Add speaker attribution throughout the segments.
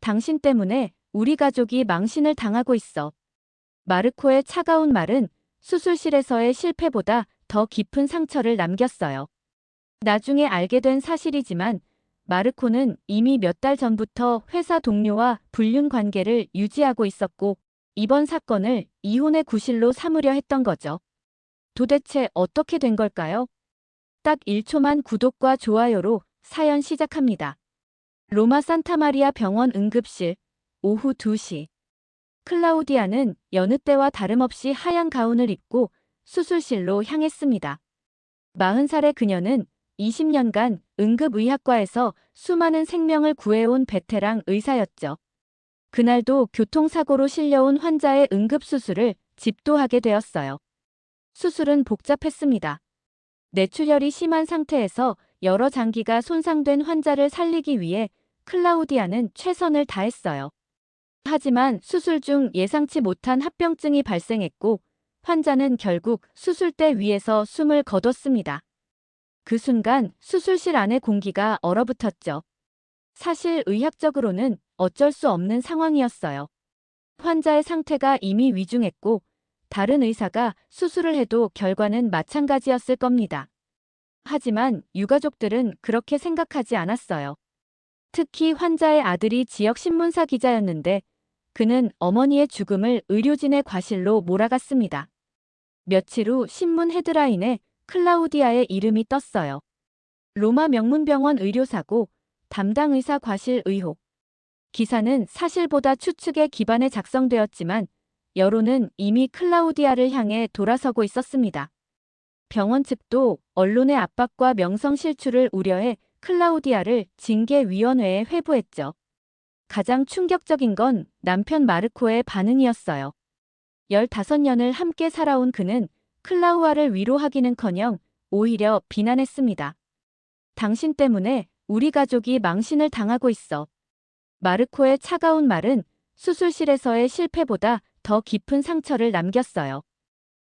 Speaker 1: 당신 때문에 우리 가족이 망신을 당하고 있어. 마르코의 차가운 말은 수술실에서의 실패보다 더 깊은 상처를 남겼어요. 나중에 알게 된 사실이지만 마르코는 이미 몇 달 전부터 회사 동료와 불륜 관계를 유지하고 있었고 이번 사건을 이혼의 구실로 삼으려 했던 거죠. 도대체 어떻게 된 걸까요? 딱 1초만 구독과 좋아요로 사연 시작합니다. 로마 산타마리아 병원 응급실, 오후 2시. 클라우디아는 여느 때와 다름없이 하얀 가운을 입고 수술실로 향했습니다. 40살의 그녀는 20년간 응급의학과에서 수많은 생명을 구해온 베테랑 의사였죠. 그날도 교통사고로 실려온 환자의 응급수술을 집도하게 되었어요. 수술은 복잡했습니다. 뇌출혈이 심한 상태에서 여러 장기가 손상된 환자를 살리기 위해 클라우디아는 최선을 다했어요. 하지만 수술 중 예상치 못한 합병증이 발생했고 환자는 결국 수술대 위에서 숨을 거뒀습니다. 그 순간 수술실 안의 공기가 얼어붙었죠. 사실 의학적으로는 어쩔 수 없는 상황이었어요. 환자의 상태가 이미 위중했고 다른 의사가 수술을 해도 결과는 마찬가지였을 겁니다. 하지만 유가족들은 그렇게 생각하지 않았어요. 특히 환자의 아들이 지역 신문사 기자였는데 그는 어머니의 죽음을 의료진의 과실로 몰아갔습니다. 며칠 후 신문 헤드라인에 클라우디아의 이름이 떴어요. 로마 명문병원 의료사고, 담당 의사 과실 의혹. 기사는 사실보다 추측에 기반해 작성되었지만 여론은 이미 클라우디아를 향해 돌아서고 있었습니다. 병원 측도 언론의 압박과 명성 실추를 우려해 클라우디아를 징계위원회에 회부했죠. 가장 충격적인 건 남편 마르코의 반응이었어요. 15년을 함께 살아온 그는 클라우아를 위로하기는커녕 오히려 비난했습니다. 당신 때문에 우리 가족이 망신을 당하고 있어. 마르코의 차가운 말은 수술실에서의 실패보다 더 깊은 상처를 남겼어요.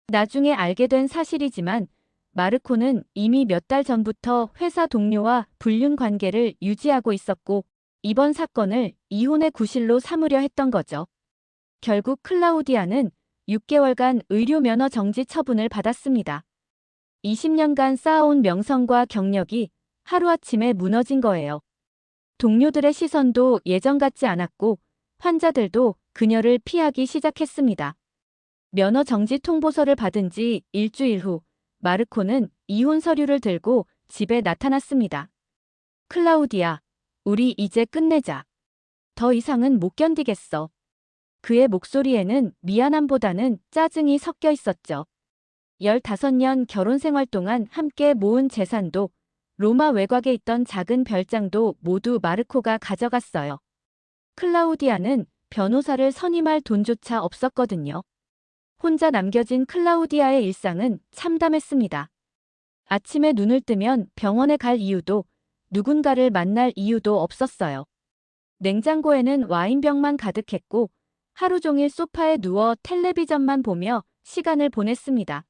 Speaker 1: 나중에 알게 된 사실이지만 마르코는 이미 몇 달 전부터 회사 동료와 불륜 관계를 유지하고 있었고 이번 사건을 이혼의 구실로 삼으려 했던 거죠. 결국 클라우디아는 6개월간 의료 면허 정지 처분을 받았습니다. 20년간 쌓아온 명성과 경력이 하루아침에 무너진 거예요. 동료들의 시선도 예전 같지 않았고 환자들도 그녀를 피하기 시작했습니다. 면허 정지 통보서를 받은 지 일주일 후 마르코는 이혼 서류를 들고 집에 나타났습니다. 클라우디아, 우리 이제 끝내자. 더 이상은 못 견디겠어. 그의 목소리에는 미안함보다는 짜증이 섞여 있었죠. 15년 결혼 생활 동안 함께 모은 재산도 로마 외곽에 있던 작은 별장도 모두 마르코가 가져갔어요. 클라우디아는 변호사를 선임할 돈조차 없었거든요. 혼자 남겨진 클라우디아의 일상은 참담했습니다. 아침에 눈을 뜨면 병원에 갈 이유도 누군가를 만날 이유도 없었어요. 냉장고에는 와인병만 가득했고 하루 종일 소파에 누워 텔레비전만 보며 시간을 보냈습니다.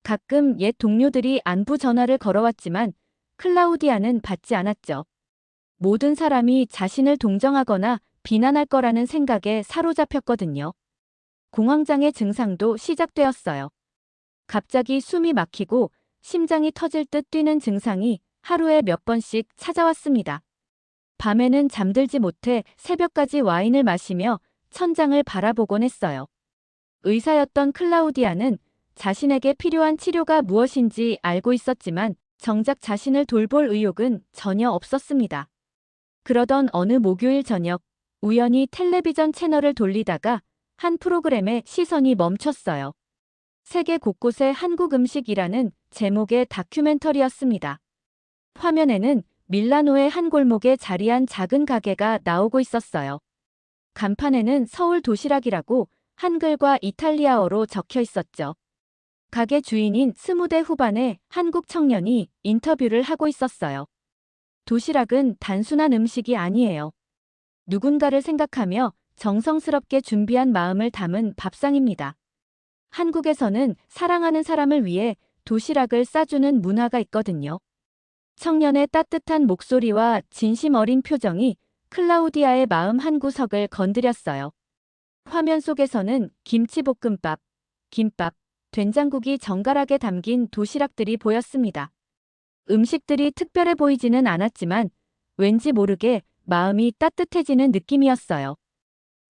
Speaker 1: 가끔 옛 동료들이 안부 전화를 걸어왔지만 클라우디아는 받지 않았죠. 모든 사람이 자신을 동정하거나 비난할 거라는 생각에 사로잡혔거든요. 공황장애 증상도 시작되었어요. 갑자기 숨이 막히고 심장이 터질 듯 뛰는 증상이 하루에 몇 번씩 찾아왔습니다. 밤에는 잠들지 못해 새벽까지 와인을 마시며 천장을 바라보곤 했어요. 의사였던 클라우디아는 자신에게 필요한 치료가 무엇인지 알고 있었지만 정작 자신을 돌볼 의욕은 전혀 없었습니다. 그러던 어느 목요일 저녁 우연히 텔레비전 채널을 돌리다가 한 프로그램에 시선이 멈췄어요. 세계 곳곳의 한국 음식이라는 제목의 다큐멘터리였습니다. 화면에는 밀라노의 한 골목에 자리한 작은 가게가 나오고 있었어요. 간판에는 서울 도시락이라고 한글과 이탈리아어로 적혀 있었죠. 가게 주인인 20대 후반의 한국 청년이 인터뷰를 하고 있었어요. 도시락은 단순한 음식이 아니에요. 누군가를 생각하며 정성스럽게 준비한 마음을 담은 밥상입니다. 한국에서는 사랑하는 사람을 위해 도시락을 싸주는 문화가 있거든요. 청년의 따뜻한 목소리와 진심 어린 표정이 클라우디아의 마음 한구석을 건드렸어요. 화면 속에서는 김치볶음밥, 김밥, 된장국이 정갈하게 담긴 도시락들이 보였습니다. 음식들이 특별해 보이지는 않았지만 왠지 모르게 마음이 따뜻해지는 느낌이었어요.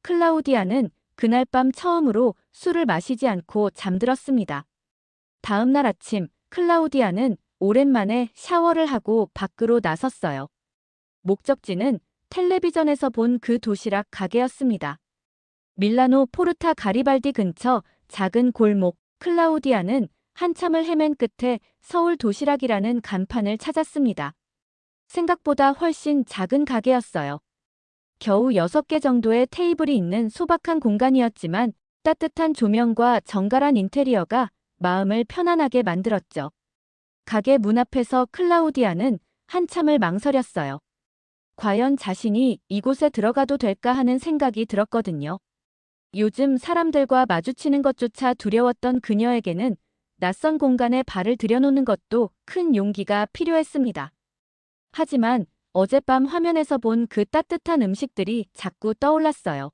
Speaker 1: 클라우디아는 그날 밤 처음으로 술을 마시지 않고 잠들었습니다. 다음 날 아침, 클라우디아는 오랜만에 샤워를 하고 밖으로 나섰어요. 목적지는 텔레비전에서 본 그 도시락 가게였습니다. 밀라노 포르타 가리발디 근처 작은 골목, 클라우디아는 한참을 헤맨 끝에 서울 도시락이라는 간판을 찾았습니다. 생각보다 훨씬 작은 가게였어요. 겨우 6개 정도의 테이블이 있는 소박한 공간이었지만 따뜻한 조명과 정갈한 인테리어가 마음을 편안하게 만들었죠. 가게 문 앞에서 클라우디아는 한참을 망설였어요. 과연 자신이 이곳에 들어가도 될까 하는 생각이 들었거든요. 요즘 사람들과 마주치는 것조차 두려웠던 그녀에게는 낯선 공간에 발을 들여놓는 것도 큰 용기가 필요했습니다. 하지만 어젯밤 화면에서 본 그 따뜻한 음식들이 자꾸 떠올랐어요.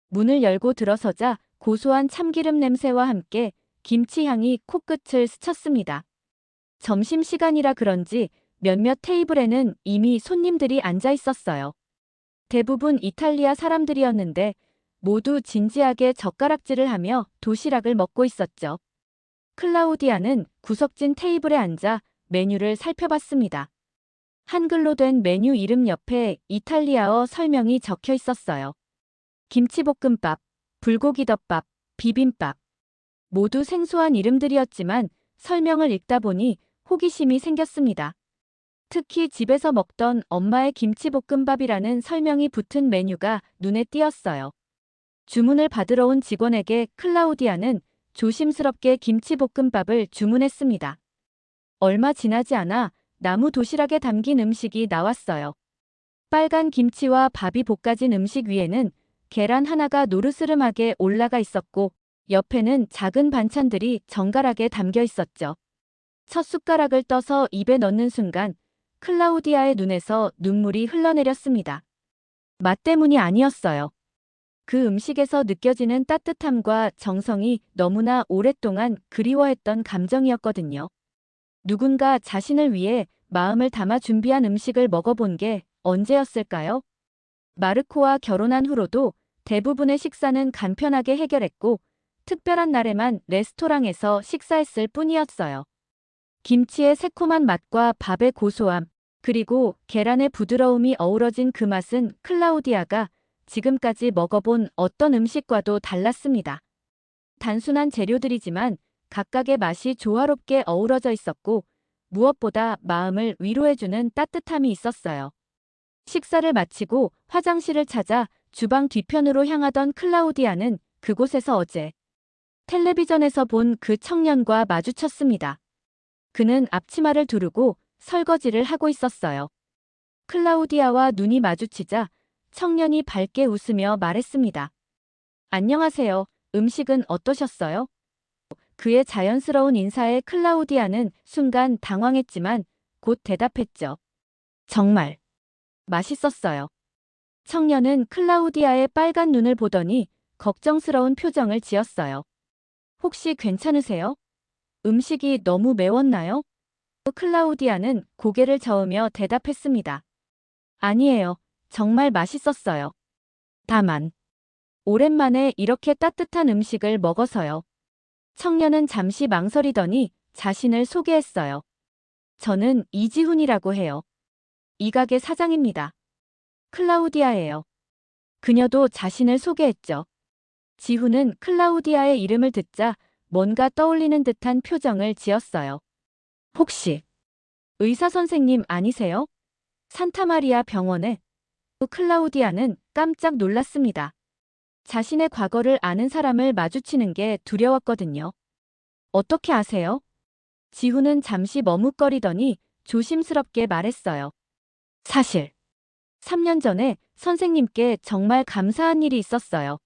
Speaker 1: 문을 열고 들어서자 고소한 참기름 냄새와 함께 김치 향이 코끝을 스쳤습니다. 점심시간이라 그런지 몇몇 테이블에는 이미 손님들이 앉아 있었어요. 대부분 이탈리아 사람들이었는데 모두 진지하게 젓가락질을 하며 도시락을 먹고 있었죠. 클라우디아는 구석진 테이블에 앉아 메뉴를 살펴봤습니다. 한글로 된 메뉴 이름 옆에 이탈리아어 설명이 적혀 있었어요. 김치볶음밥, 불고기덮밥, 비빔밥. 모두 생소한 이름들이었지만 설명을 읽다 보니 호기심이 생겼습니다. 특히 집에서 먹던 엄마의 김치볶음밥이라는 설명이 붙은 메뉴가 눈에 띄었어요. 주문을 받으러 온 직원에게 클라우디아는 조심스럽게 김치볶음밥을 주문했습니다. 얼마 지나지 않아 나무 도시락에 담긴 음식이 나왔어요. 빨간 김치와 밥이 볶아진 음식 위에는 계란 하나가 노르스름하게 올라가 있었고 옆에는 작은 반찬들이 정갈하게 담겨 있었죠. 첫 숟가락을 떠서 입에 넣는 순간 클라우디아의 눈에서 눈물이 흘러내렸습니다. 맛 때문이 아니었어요. 그 음식에서 느껴지는 따뜻함과 정성이 너무나 오랫동안 그리워했던 감정이었거든요. 누군가 자신을 위해 마음을 담아 준비한 음식을 먹어본 게 언제였을까요? 마르코와 결혼한 후로도 대부분의 식사는 간편하게 해결했고 특별한 날에만 레스토랑에서 식사했을 뿐이었어요. 김치의 새콤한 맛과 밥의 고소함, 그리고 계란의 부드러움이 어우러진 그 맛은 클라우디아가 지금까지 먹어본 어떤 음식과도 달랐습니다. 단순한 재료들이지만 각각의 맛이 조화롭게 어우러져 있었고 무엇보다 마음을 위로해주는 따뜻함이 있었어요. 식사를 마치고 화장실을 찾아 주방 뒤편으로 향하던 클라우디아는 그곳에서 어제 텔레비전에서 본 그 청년과 마주쳤습니다. 그는 앞치마를 두르고 설거지를 하고 있었어요. 클라우디아와 눈이 마주치자 청년이 밝게 웃으며 말했습니다. 안녕하세요. 음식은 어떠셨어요? 그의 자연스러운 인사에 클라우디아는 순간 당황했지만 곧 대답했죠. 정말 맛있었어요. 청년은 클라우디아의 빨간 눈을 보더니 걱정스러운 표정을 지었어요. 혹시 괜찮으세요? 음식이 너무 매웠나요? 클라우디아는 고개를 저으며 대답했습니다. 아니에요. 정말 맛있었어요. 다만 오랜만에 이렇게 따뜻한 음식을 먹어서요. 청년은 잠시 망설이더니 자신을 소개했어요. 저는 이지훈이라고 해요. 이 가게 사장입니다. 클라우디아예요. 그녀도 자신을 소개했죠. 지훈은 클라우디아의 이름을 듣자 뭔가 떠올리는 듯한 표정을 지었어요. 혹시 의사 선생님 아니세요? 산타마리아 병원에. 클라우디아는 깜짝 놀랐습니다. 자신의 과거를 아는 사람을 마주치는 게 두려웠거든요. 어떻게 아세요? 지훈은 잠시 머뭇거리더니 조심스럽게 말했어요. 사실 3년 전에 선생님께 정말 감사한 일이 있었어요.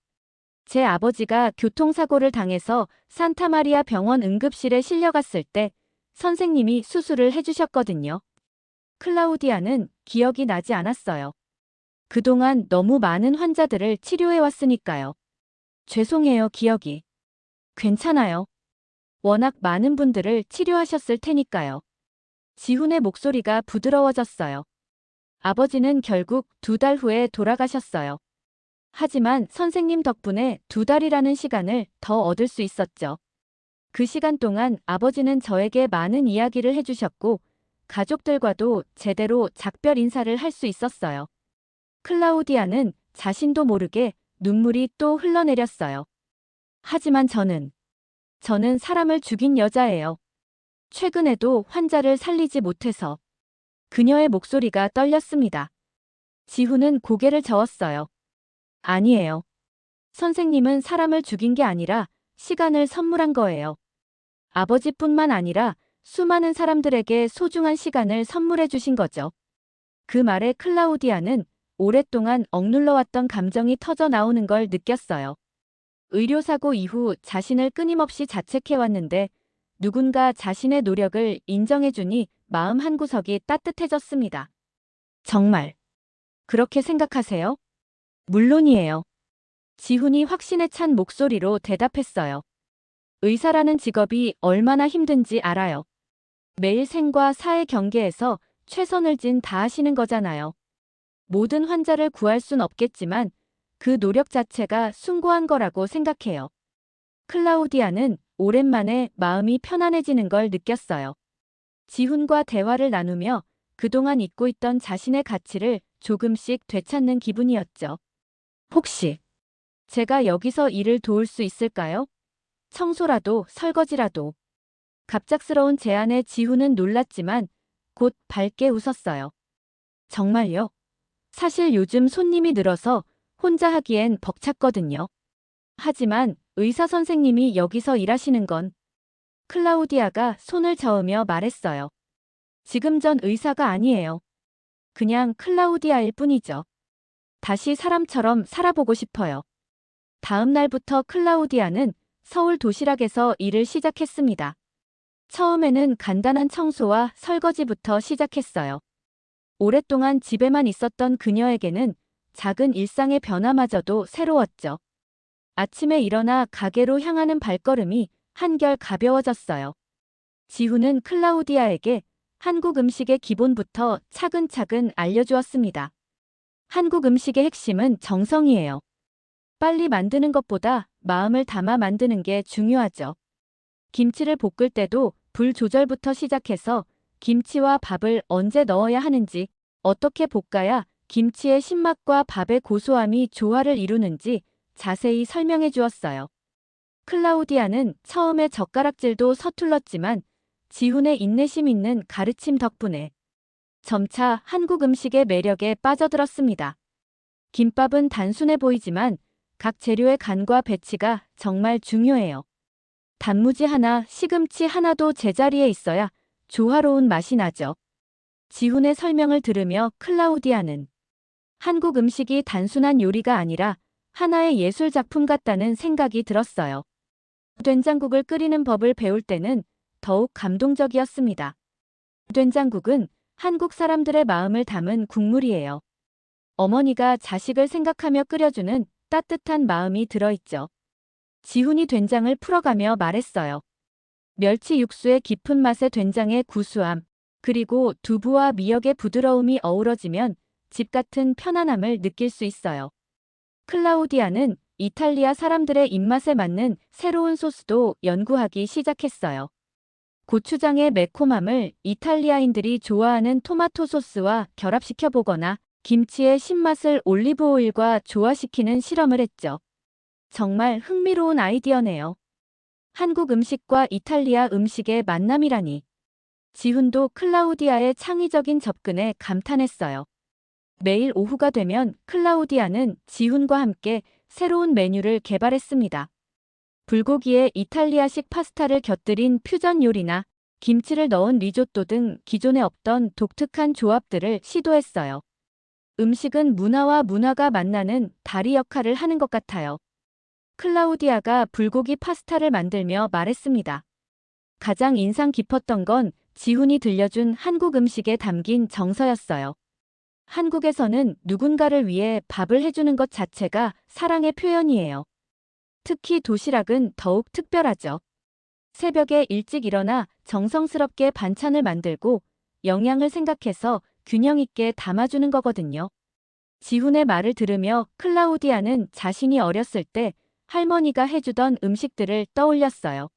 Speaker 1: 제 아버지가 교통사고를 당해서 산타마리아 병원 응급실에 실려갔을 때 선생님이 수술을 해주셨거든요. 클라우디아는 기억이 나지 않았어요. 그동안 너무 많은 환자들을 치료해왔으니까요. 죄송해요, 기억이. 괜찮아요. 워낙 많은 분들을 치료하셨을 테니까요. 지훈의 목소리가 부드러워졌어요. 아버지는 결국 2달 후에 돌아가셨어요. 하지만 선생님 덕분에 2달이라는 시간을 더 얻을 수 있었죠. 그 시간 동안 아버지는 저에게 많은 이야기를 해주셨고, 가족들과도 제대로 작별 인사를 할 수 있었어요. 클라우디아는 자신도 모르게 눈물이 또 흘러내렸어요. 하지만 저는 사람을 죽인 여자예요. 최근에도 환자를 살리지 못해서. 그녀의 목소리가 떨렸습니다. 지훈은 고개를 저었어요. 아니에요. 선생님은 사람을 죽인 게 아니라 시간을 선물한 거예요. 아버지뿐만 아니라 수많은 사람들에게 소중한 시간을 선물해 주신 거죠. 그 말에 클라우디아는 오랫동안 억눌러왔던 감정이 터져 나오는 걸 느꼈어요. 의료사고 이후 자신을 끊임없이 자책해왔는데 누군가 자신의 노력을 인정해주니 마음 한구석이 따뜻해졌습니다. 정말 그렇게 생각하세요? 물론이에요. 지훈이 확신에 찬 목소리로 대답했어요. 의사라는 직업이 얼마나 힘든지 알아요. 매일 생과 사의 경계에서 최선을 다하시는 거잖아요. 모든 환자를 구할 순 없겠지만 그 노력 자체가 숭고한 거라고 생각해요. 클라우디아는 오랜만에 마음이 편안해지는 걸 느꼈어요. 지훈과 대화를 나누며 그동안 잊고 있던 자신의 가치를 조금씩 되찾는 기분이었죠. 혹시 제가 여기서 일을 도울 수 있을까요? 청소라도 설거지라도. 갑작스러운 제안에 지훈은 놀랐지만 곧 밝게 웃었어요. 정말요? 사실 요즘 손님이 늘어서 혼자 하기엔 벅찼거든요. 하지만 의사 선생님이 여기서 일하시는 건 클라우디아가 손을 저으며 말했어요. 지금 전 의사가 아니에요. 그냥 클라우디아일 뿐이죠. 다시 사람처럼 살아보고 싶어요. 다음 날부터 클라우디아는 서울 도시락에서 일을 시작했습니다. 처음에는 간단한 청소와 설거지부터 시작했어요. 오랫동안 집에만 있었던 그녀에게는 작은 일상의 변화마저도 새로웠죠. 아침에 일어나 가게로 향하는 발걸음이 한결 가벼워졌어요. 지훈은 클라우디아에게 한국 음식의 기본부터 차근차근 알려주었습니다. 한국 음식의 핵심은 정성이에요. 빨리 만드는 것보다 마음을 담아 만드는 게 중요하죠. 김치를 볶을 때도 불 조절부터 시작해서 김치와 밥을 언제 넣어야 하는지, 어떻게 볶아야 김치의 신맛과 밥의 고소함이 조화를 이루는지 자세히 설명해 주었어요. 클라우디아는 처음에 젓가락질도 서툴렀지만 지훈의 인내심 있는 가르침 덕분에 점차 한국 음식의 매력에 빠져들었습니다. 김밥은 단순해 보이지만 각 재료의 간과 배치가 정말 중요해요. 단무지 하나, 시금치 하나도 제자리에 있어야 조화로운 맛이 나죠. 지훈의 설명을 들으며 클라우디아는 한국 음식이 단순한 요리가 아니라 하나의 예술 작품 같다는 생각이 들었어요. 된장국을 끓이는 법을 배울 때는 더욱 감동적이었습니다. 된장국은 한국 사람들의 마음을 담은 국물이에요. 어머니가 자식을 생각하며 끓여주는 따뜻한 마음이 들어있죠. 지훈이 된장을 풀어가며 말했어요. 멸치 육수의 깊은 맛에 된장의 구수함, 그리고 두부와 미역의 부드러움이 어우러지면 집 같은 편안함을 느낄 수 있어요. 클라우디아는 이탈리아 사람들의 입맛에 맞는 새로운 소스도 연구하기 시작했어요. 고추장의 매콤함을 이탈리아인들이 좋아하는 토마토 소스와 결합시켜 보거나 김치의 신맛을 올리브 오일과 조화시키는 실험을 했죠. 정말 흥미로운 아이디어네요. 한국 음식과 이탈리아 음식의 만남이라니. 지훈도 클라우디아의 창의적인 접근에 감탄했어요. 매일 오후가 되면 클라우디아는 지훈과 함께 새로운 메뉴를 개발했습니다. 불고기에 이탈리아식 파스타를 곁들인 퓨전 요리나 김치를 넣은 리조또 등 기존에 없던 독특한 조합들을 시도했어요. 음식은 문화와 문화가 만나는 다리 역할을 하는 것 같아요. 클라우디아가 불고기 파스타를 만들며 말했습니다. 가장 인상 깊었던 건 지훈이 들려준 한국 음식에 담긴 정서였어요. 한국에서는 누군가를 위해 밥을 해주는 것 자체가 사랑의 표현이에요. 특히 도시락은 더욱 특별하죠. 새벽에 일찍 일어나 정성스럽게 반찬을 만들고 영양을 생각해서 균형 있게 담아주는 거거든요. 지훈의 말을 들으며 클라우디아는 자신이 어렸을 때 할머니가 해주던 음식들을 떠올렸어요.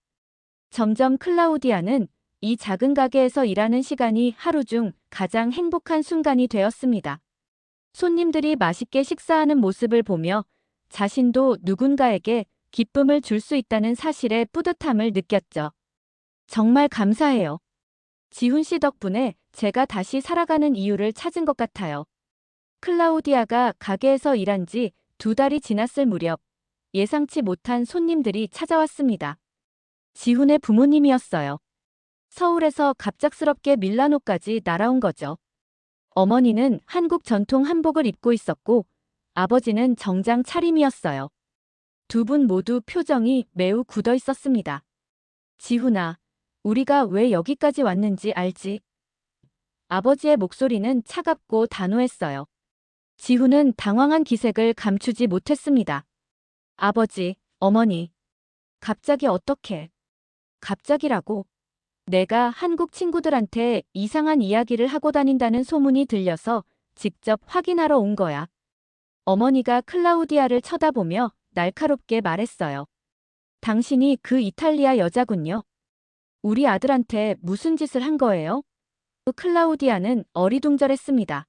Speaker 1: 점점 클라우디아는 이 작은 가게에서 일하는 시간이 하루 중 가장 행복한 순간이 되었습니다. 손님들이 맛있게 식사하는 모습을 보며 자신도 누군가에게 기쁨을 줄 수 있다는 사실에 뿌듯함을 느꼈죠. 정말 감사해요. 지훈 씨 덕분에 제가 다시 살아가는 이유를 찾은 것 같아요. 클라우디아가 가게에서 일한 지 2달이 지났을 무렵 예상치 못한 손님들이 찾아왔습니다. 지훈의 부모님이었어요. 서울에서 갑작스럽게 밀라노까지 날아온 거죠. 어머니는 한국 전통 한복을 입고 있었고 아버지는 정장 차림이었어요. 두 분 모두 표정이 매우 굳어 있었습니다. 지훈아, 우리가 왜 여기까지 왔는지 알지? 아버지의 목소리는 차갑고 단호했어요. 지훈은 당황한 기색을 감추지 못했습니다. 아버지, 어머니. 갑자기 어떻게? 갑자기라고. 내가 한국 친구들한테 이상한 이야기를 하고 다닌다는 소문이 들려서 직접 확인하러 온 거야. 어머니가 클라우디아를 쳐다보며 날카롭게 말했어요. 당신이 그 이탈리아 여자군요. 우리 아들한테 무슨 짓을 한 거예요? 클라우디아는 어리둥절했습니다.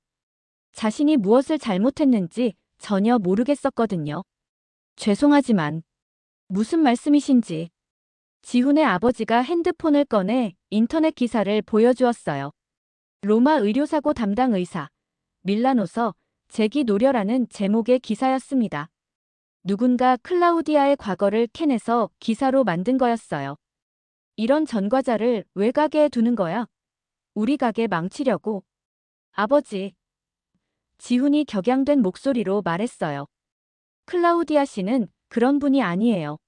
Speaker 1: 자신이 무엇을 잘못했는지 전혀 모르겠었거든요. 죄송하지만 무슨 말씀이신지. 지훈의 아버지가 핸드폰을 꺼내 인터넷 기사를 보여주었어요. 로마 의료사고 담당 의사, 밀라노서 재기 노려라는 제목의 기사였습니다. 누군가 클라우디아의 과거를 캐내서 기사로 만든 거였어요. 이런 전과자를 왜 가게에 두는 거야? 우리 가게 망치려고. 아버지. 지훈이 격양된 목소리로 말했어요. 클라우디아 씨는 그런 분이 아니에요.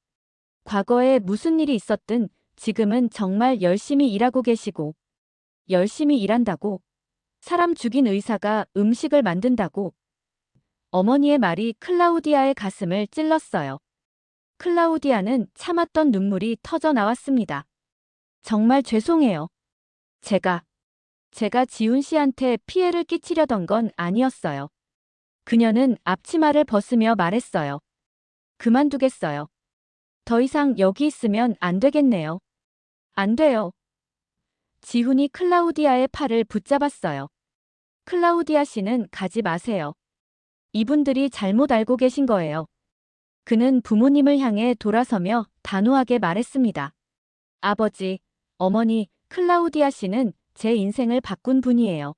Speaker 1: 과거에 무슨 일이 있었든 지금은 정말 열심히 일하고 계시고. 열심히 일한다고? 사람 죽인 의사가 음식을 만든다고? 어머니의 말이 클라우디아의 가슴을 찔렀어요. 클라우디아는 참았던 눈물이 터져 나왔습니다. 정말 죄송해요. 제가 지훈 씨한테 피해를 끼치려던 건 아니었어요. 그녀는 앞치마를 벗으며 말했어요. 그만두겠어요. 더 이상 여기 있으면 안 되겠네요. 안 돼요. 지훈이 클라우디아의 팔을 붙잡았어요. 클라우디아 씨는 가지 마세요. 이분들이 잘못 알고 계신 거예요. 그는 부모님을 향해 돌아서며 단호하게 말했습니다. 아버지, 어머니, 클라우디아 씨는 제 인생을 바꾼 분이에요.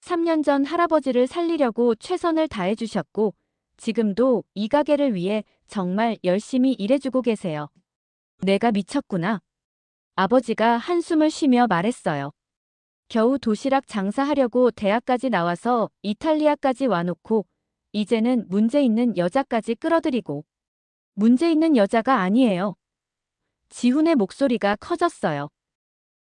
Speaker 1: 3년 전 할아버지를 살리려고 최선을 다해주셨고 지금도 이 가게를 위해 정말 열심히 일해주고 계세요. 내가 미쳤구나. 아버지가 한숨을 쉬며 말했어요. 겨우 도시락 장사하려고 대학까지 나와서 이탈리아까지 와놓고 이제는 문제 있는 여자까지 끌어들이고. 문제 있는 여자가 아니에요. 지훈의 목소리가 커졌어요.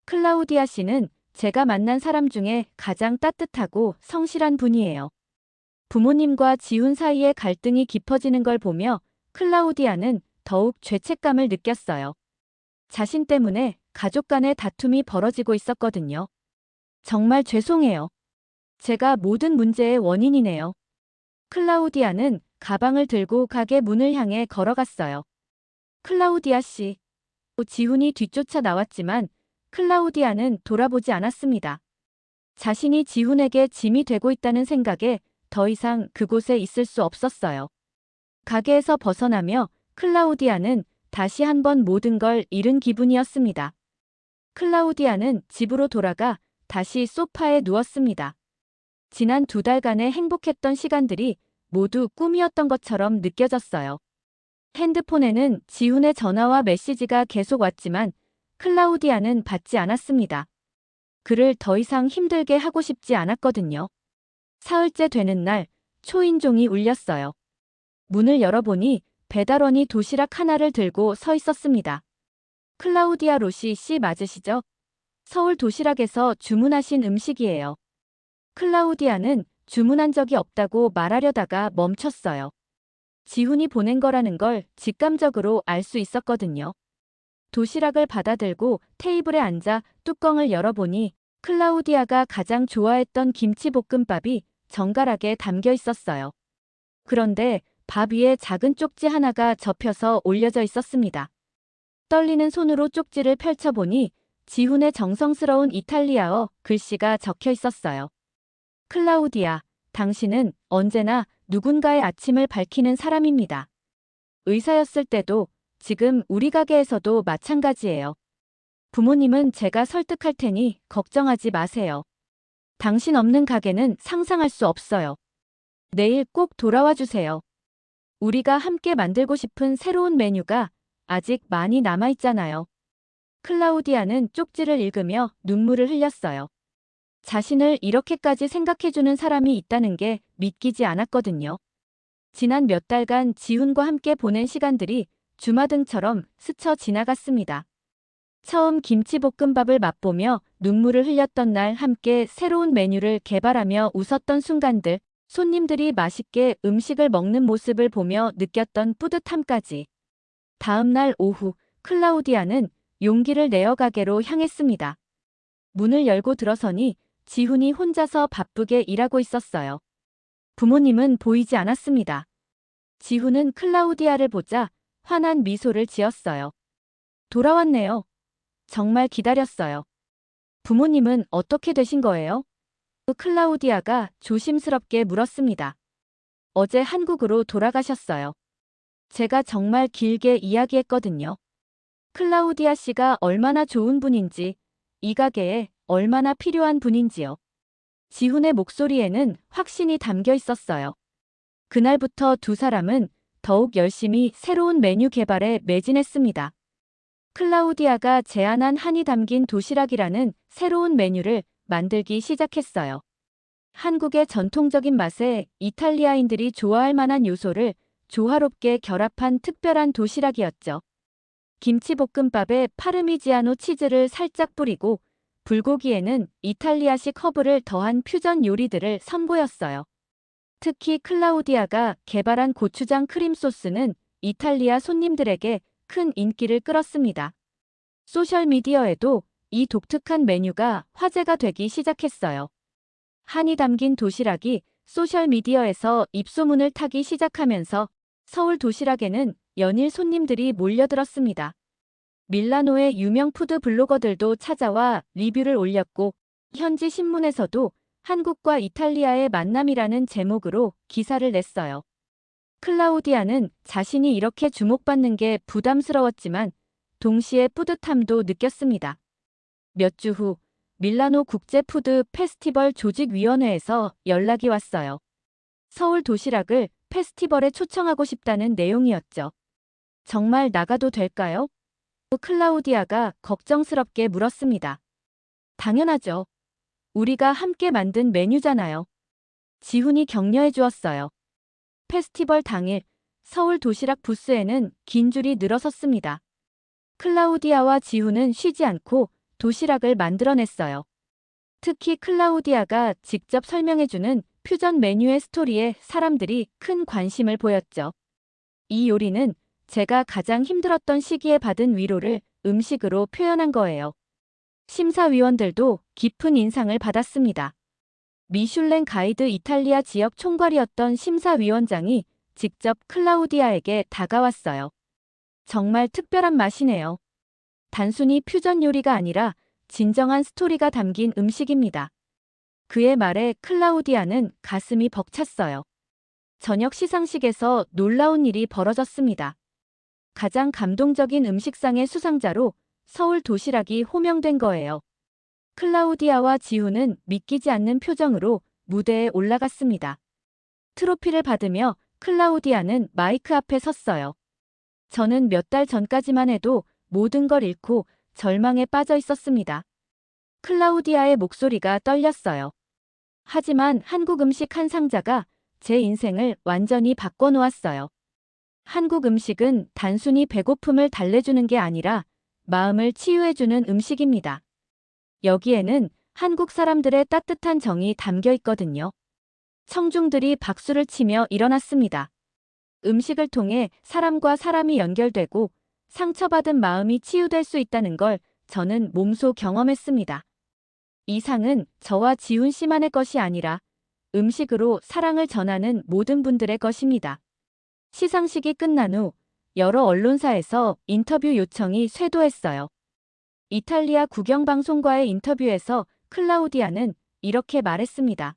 Speaker 1: 클라우디아 씨는 제가 만난 사람 중에 가장 따뜻하고 성실한 분이에요. 부모님과 지훈 사이의 갈등이 깊어지는 걸 보며 클라우디아는 더욱 죄책감을 느꼈어요. 자신 때문에 가족 간의 다툼이 벌어지고 있었거든요. 정말 죄송해요. 제가 모든 문제의 원인이네요. 클라우디아는 가방을 들고 가게 문을 향해 걸어갔어요. 클라우디아 씨. 지훈이 뒤쫓아 나왔지만 클라우디아는 돌아보지 않았습니다. 자신이 지훈에게 짐이 되고 있다는 생각에 더 이상 그곳에 있을 수 없었어요. 가게에서 벗어나며 클라우디아는 다시 한번 모든 걸 잃은 기분이었습니다. 클라우디아는 집으로 돌아가 다시 소파에 누웠습니다. 지난 2달간의 행복했던 시간들이 모두 꿈이었던 것처럼 느껴졌어요. 핸드폰에는 지훈의 전화와 메시지가 계속 왔지만 클라우디아는 받지 않았습니다. 그를 더 이상 힘들게 하고 싶지 않았거든요. 사흘째 되는 날 초인종이 울렸어요. 문을 열어보니 배달원이 도시락 하나를 들고 서 있었습니다. 클라우디아 로시 씨 맞으시죠? 서울 도시락에서 주문하신 음식이에요. 클라우디아는 주문한 적이 없다고 말하려다가 멈췄어요. 지훈이 보낸 거라는 걸 직감적으로 알 수 있었거든요. 도시락을 받아들고 테이블에 앉아 뚜껑을 열어보니 클라우디아가 가장 좋아했던 김치볶음밥이 정갈하게 담겨 있었어요. 그런데 밥 위에 작은 쪽지 하나가 접혀서 올려져 있었습니다. 떨리는 손으로 쪽지를 펼쳐보니 지훈의 정성스러운 이탈리아어 글씨가 적혀 있었어요. 클라우디아, 당신은 언제나 누군가의 아침을 밝히는 사람입니다. 의사였을 때도 지금 우리 가게에서도 마찬가지예요. 부모님은 제가 설득할 테니 걱정하지 마세요. 당신 없는 가게는 상상할 수 없어요. 내일 꼭 돌아와 주세요. 우리가 함께 만들고 싶은 새로운 메뉴가 아직 많이 남아있잖아요. 클라우디아는 쪽지를 읽으며 눈물을 흘렸어요. 자신을 이렇게까지 생각해주는 사람이 있다는 게 믿기지 않았거든요. 지난 몇 달간 지훈과 함께 보낸 시간들이 주마등처럼 스쳐 지나갔습니다. 처음 김치볶음밥을 맛보며 눈물을 흘렸던 날, 함께 새로운 메뉴를 개발하며 웃었던 순간들, 손님들이 맛있게 음식을 먹는 모습을 보며 느꼈던 뿌듯함까지. 다음 날 오후, 클라우디아는 용기를 내어 가게로 향했습니다. 문을 열고 들어서니 지훈이 혼자서 바쁘게 일하고 있었어요. 부모님은 보이지 않았습니다. 지훈은 클라우디아를 보자 환한 미소를 지었어요. 돌아왔네요. 정말 기다렸어요. 부모님은 어떻게 되신 거예요? 클라우디아가 조심스럽게 물었습니다. 어제 한국으로 돌아가셨어요. 제가 정말 길게 이야기했거든요. 클라우디아 씨가 얼마나 좋은 분인지, 이 가게에 얼마나 필요한 분인지요. 지훈의 목소리에는 확신이 담겨 있었어요. 그날부터 두 사람은 더욱 열심히 새로운 메뉴 개발에 매진했습니다. 클라우디아가 제안한 한이 담긴 도시락이라는 새로운 메뉴를 만들기 시작했어요. 한국의 전통적인 맛에 이탈리아인들이 좋아할 만한 요소를 조화롭게 결합한 특별한 도시락이었죠. 김치볶음밥에 파르미지아노 치즈를 살짝 뿌리고 불고기에는 이탈리아식 허브를 더한 퓨전 요리들을 선보였어요. 특히 클라우디아가 개발한 고추장 크림 소스는 이탈리아 손님들에게 큰 인기를 끌었습니다. 소셜미디어에도 이 독특한 메뉴가 화제가 되기 시작했어요. 한이 담긴 도시락이 소셜미디어에서 입소문을 타기 시작하면서 서울 도시락에는 연일 손님들이 몰려들었습니다. 밀라노의 유명 푸드 블로거들도 찾아와 리뷰를 올렸고 현지 신문에서도 한국과 이탈리아의 만남이라는 제목으로 기사를 냈어요. 클라우디아는 자신이 이렇게 주목받는 게 부담스러웠지만 동시에 뿌듯함도 느꼈습니다. 몇 주 후 밀라노 국제푸드 페스티벌 조직위원회에서 연락이 왔어요. 서울 도시락을 페스티벌에 초청하고 싶다는 내용이었죠. 정말 나가도 될까요? 클라우디아가 걱정스럽게 물었습니다. 당연하죠. 우리가 함께 만든 메뉴잖아요. 지훈이 격려해 주었어요. 페스티벌 당일 서울 도시락 부스에는 긴 줄이 늘어섰습니다. 클라우디아와 지훈은 쉬지 않고 도시락을 만들어냈어요. 특히 클라우디아가 직접 설명해주는 퓨전 메뉴의 스토리에 사람들이 큰 관심을 보였죠. 이 요리는 제가 가장 힘들었던 시기에 받은 위로를 음식으로 표현한 거예요. 심사위원들도 깊은 인상을 받았습니다. 미슐랭 가이드 이탈리아 지역 총괄이었던 심사위원장이 직접 클라우디아에게 다가왔어요. 정말 특별한 맛이네요. 단순히 퓨전 요리가 아니라 진정한 스토리가 담긴 음식입니다. 그의 말에 클라우디아는 가슴이 벅찼어요. 저녁 시상식에서 놀라운 일이 벌어졌습니다. 가장 감동적인 음식상의 수상자로 서울 도시락이 호명된 거예요. 클라우디아와 지훈은 믿기지 않는 표정으로 무대에 올라갔습니다. 트로피를 받으며 클라우디아는 마이크 앞에 섰어요. 저는 몇 달 전까지만 해도 모든 걸 잃고 절망에 빠져 있었습니다. 클라우디아의 목소리가 떨렸어요. 하지만 한국 음식 한 상자가 제 인생을 완전히 바꿔놓았어요. 한국 음식은 단순히 배고픔을 달래주는 게 아니라 마음을 치유해주는 음식입니다. 여기에는 한국 사람들의 따뜻한 정이 담겨 있거든요. 청중들이 박수를 치며 일어났습니다. 음식을 통해 사람과 사람이 연결되고 상처받은 마음이 치유될 수 있다는 걸 저는 몸소 경험했습니다. 이 상은 저와 지훈 씨만의 것이 아니라 음식으로 사랑을 전하는 모든 분들의 것입니다. 시상식이 끝난 후 여러 언론사에서 인터뷰 요청이 쇄도했어요. 이탈리아 국영방송과의 인터뷰에서 클라우디아는 이렇게 말했습니다.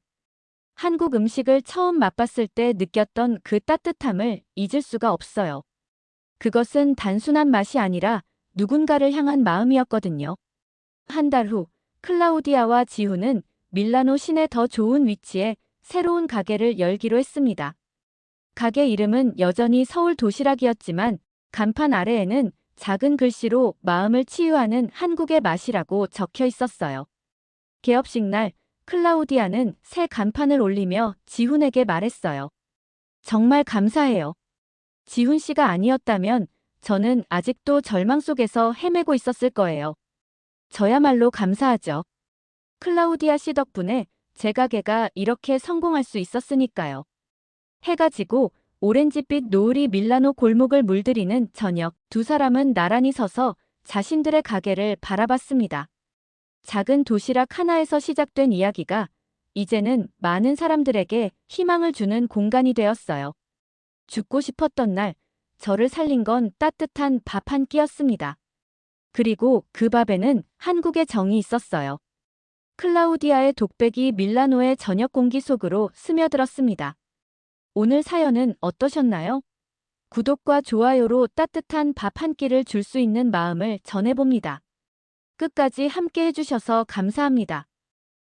Speaker 1: 한국 음식을 처음 맛봤을 때 느꼈던 그 따뜻함을 잊을 수가 없어요. 그것은 단순한 맛이 아니라 누군가를 향한 마음이었거든요. 한 달 후 클라우디아와 지훈은 밀라노 시내 더 좋은 위치에 새로운 가게를 열기로 했습니다. 가게 이름은 여전히 서울 도시락이었지만 간판 아래에는 작은 글씨로 마음을 치유하는 한국의 맛이라고 적혀 있었어요. 개업식 날 클라우디아는 새 간판을 올리며 지훈에게 말했어요. 정말 감사해요. 지훈 씨가 아니었다면 저는 아직도 절망 속에서 헤매고 있었을 거예요. 저야말로 감사하죠. 클라우디아 씨 덕분에 제 가게가 이렇게 성공할 수 있었으니까요. 해가 지고 오렌지빛 노을이 밀라노 골목을 물들이는 저녁, 두 사람은 나란히 서서 자신들의 가게를 바라봤습니다. 작은 도시락 하나에서 시작된 이야기가 이제는 많은 사람들에게 희망을 주는 공간이 되었어요. 죽고 싶었던 날, 저를 살린 건 따뜻한 밥 한 끼였습니다. 그리고 그 밥에는 한국의 정이 있었어요. 클라우디아의 독백이 밀라노의 저녁 공기 속으로 스며들었습니다. 오늘 사연은 어떠셨나요? 구독과 좋아요로 따뜻한 밥 한 끼를 줄 수 있는 마음을 전해봅니다. 끝까지 함께 해주셔서 감사합니다.